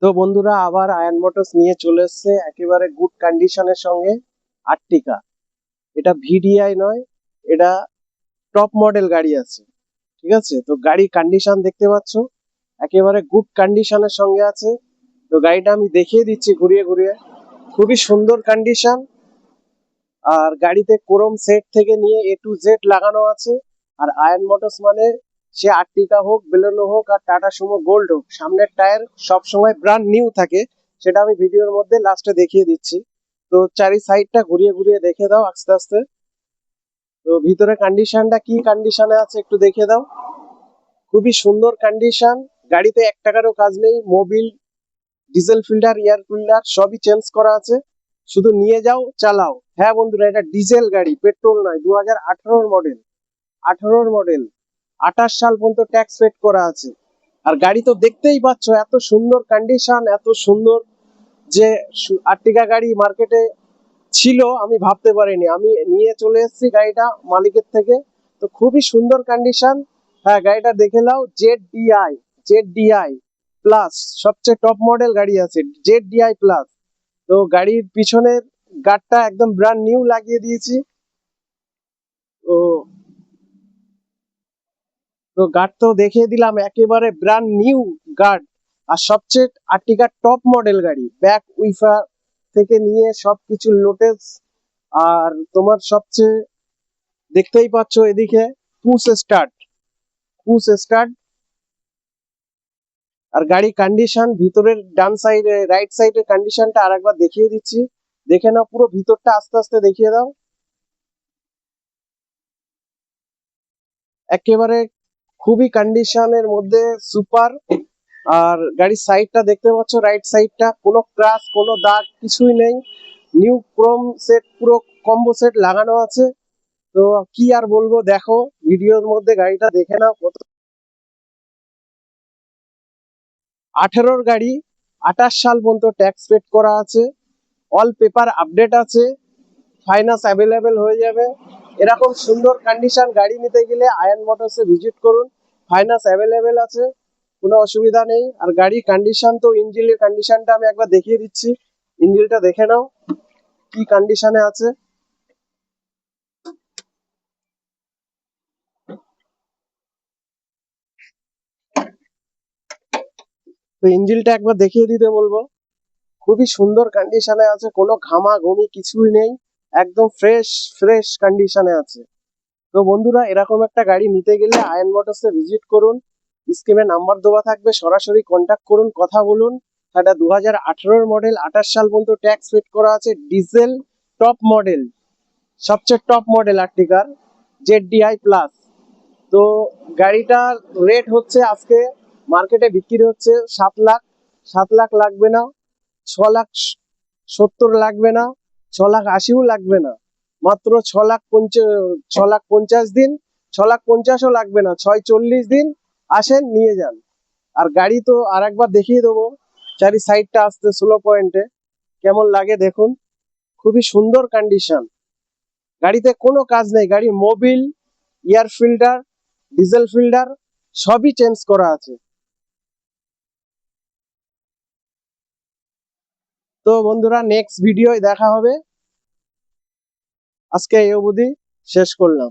তো বন্ধুরা আবার আয়ন মোটরস নিয়ে চলে এসেছে একেবারে গুড কন্ডিশনের সঙ্গে আর্টিকা। এটা ভিডিআই নয়, এটা টপ মডেল গাড়ি আছে। ঠিক আছে, তো গাড়ি কন্ডিশন দেখতে পাচ্ছ, একেবারে গুড কন্ডিশনের সঙ্গে আছে। তো গাড়িটা আমি দেখিয়ে দিচ্ছি ঘুরিয়ে ঘুরিয়ে। খুবই সুন্দর কন্ডিশন, আর গাড়িতে ক্রোম সেট থেকে নিয়ে এ টু জেড লাগানো আছে। আর আয়ন মোটরস মানে সে আর্টিকা হোক, বেলেনো হোক, আর টাটা সুমো গোল্ড হোক, সামনের টায়ার সবসময় ব্র্যান্ড নিউ থাকে। সেটা আমি ভিডিওর মধ্যে লাস্টে দেখিয়ে দিচ্ছি। তো চারি সাইডটা ঘুরিয়ে ঘুরিয়ে দেখে দাও আস্তে আস্তে। তো ভিতরে কন্ডিশনটা কি কন্ডিশনে আছে একটু দেখে দাও। খুবই সুন্দর কন্ডিশন। গাড়িতে 1 টাকারও কাজ নেই। Mobil, diesel filter, air filter সবই চেঞ্জ করা আছে। শুধু নিয়ে যাও, চালাও। হ্যাঁ বন্ধুরা, এটা ডিজেল গাড়ি, পেট্রোল নয়। 2018 মডেল, 18 মডেল, 28 সাল পর্যন্ত ট্যাক্স পেড করা আছে। আর গাড়ি তো দেখতেই পাচ্ছ, এত সুন্দর কন্ডিশন, এত সুন্দর যে আর্টিকা গাড়ি মার্কেটে ছিল আমি ভাবতে পারিনি। আমি নিয়ে চলে এসেছি গাড়িটা মালিকের থেকে। তো খুবই সুন্দর কন্ডিশন। হ্যাঁ, গাড়িটা দেখে নাও। জেড ডিআই প্লাস, সবচেয়ে টপ মডেল গাড়ি আছে জেড ডিআই প্লাস। তো গাড়ির পিছনের গার্ডটা একদম ব্র্যান্ড নিউ লাগিয়ে দিয়েছি। তো তো গার্ড তো দেখিয়ে দিলাম, একেবারে ব্র্যান্ড নিউ গার্ড। আর সবচেয়ে আর্টিকার টপ মডেল গাড়ি, ব্যাক উইফার থেকে নিয়ে সবকিছু লোটেস। আর তোমার সবচেয়ে দেখতেই পাচ্ছ এদিকে পুশ স্টার্ট। আর গাড়ি কন্ডিশন, ভিতরের ডান সাইডে রাইট সাইডের কন্ডিশনটা আরেকবার দেখিয়ে দিচ্ছি। দেখে নাও, পুরো ভিতরটা আস্তে আস্তে দেখিয়ে দাও। একেবারে খুবই কন্ডিশনের মধ্যে, সুপার। আর গাড়ির সাইডটা দেখতে পাচ্ছ, রাইট সাইডটা কোনো ক্রাশ, কোনো দাগ কিছুই নেই। নিউ ক্রোম সেট, পুরো কম্বো সেট লাগানো আছে। তো কি আর বলবো, দেখো ভিডিওর মধ্যে গাড়িটা দেখে নাও। কত 18 গাড়ি, 28 সাল পর্যন্ত ট্যাক্স পেড করা আছে। অল পেপার আপডেট আছে। ফাইন্যান্স অ্যাভেলেবেল হয়ে যাবে। এরকম সুন্দর কন্ডিশন গাড়ি নিতে গেলে আয়ন মোটরসে ভিজিট করুন। ফাইন্যান্স অ্যাভেলেবেল আছে, কোনো অসুবিধা নেই। আর গাড়ির কন্ডিশন তো, ইঞ্জিনের কন্ডিশনটা আমি একবার দেখিয়ে দিচ্ছি। ইঞ্জিনটা দেখে নাও কি কন্ডিশনে আছে। তো ইঞ্জিনটা একবার দেখিয়ে দিতে বলবো। খুবই সুন্দর কন্ডিশনে আছে, কোনো ঘামাঘুমি কিছুই নেই। একদম ফ্রেশ ফ্রেশ কন্ডিশনে আছে। তো বন্ধুরা, এরকম একটা গাড়ি নিতে গেলে আয়ন মোটরসে ভিজিট করুন। স্ক্রিনে নাম্বার দেওয়া থাকবে, সরাসরি কন্ট্যাক্ট করুন, কথা বলুন। এটা 2018 মডেল, 28 সাল পর্যন্ত ট্যাক্স পেড করা আছে। ডিজেল টপ মডেল, সবচেয়ে টপ মডেল আর্টিকার জেড ডিআই প্লাস। তো গাড়িটার রেট হচ্ছে আজকে মার্কেটে বিক্রি হচ্ছে 7 লাখ। 7 লাখ লাগবে না, 6 লাখ 70 লাগবে না, 6 লাখ 80ও লাগবে না। মাত্র 6 লাখ 50 দিন, 6 লাখ 50ও লাগবে না, 640 দিন আসেন নিয়ে যান। আর গাড়ি তো আর একবার দেখিয়ে দেবো চারি সাইডটা আসতে স্লো পয়েন্টে, কেমন লাগে দেখুন। খুবই সুন্দর কন্ডিশন। গাড়িতে কোনো কাজ নেই। গাড়ির Mobil, air filter, diesel filter সবই চেঞ্জ করা আছে। তো বন্ধুরা, নেক্সট ভিডিওয় দেখা হবে। আজকে এই অবধি শেষ করলাম।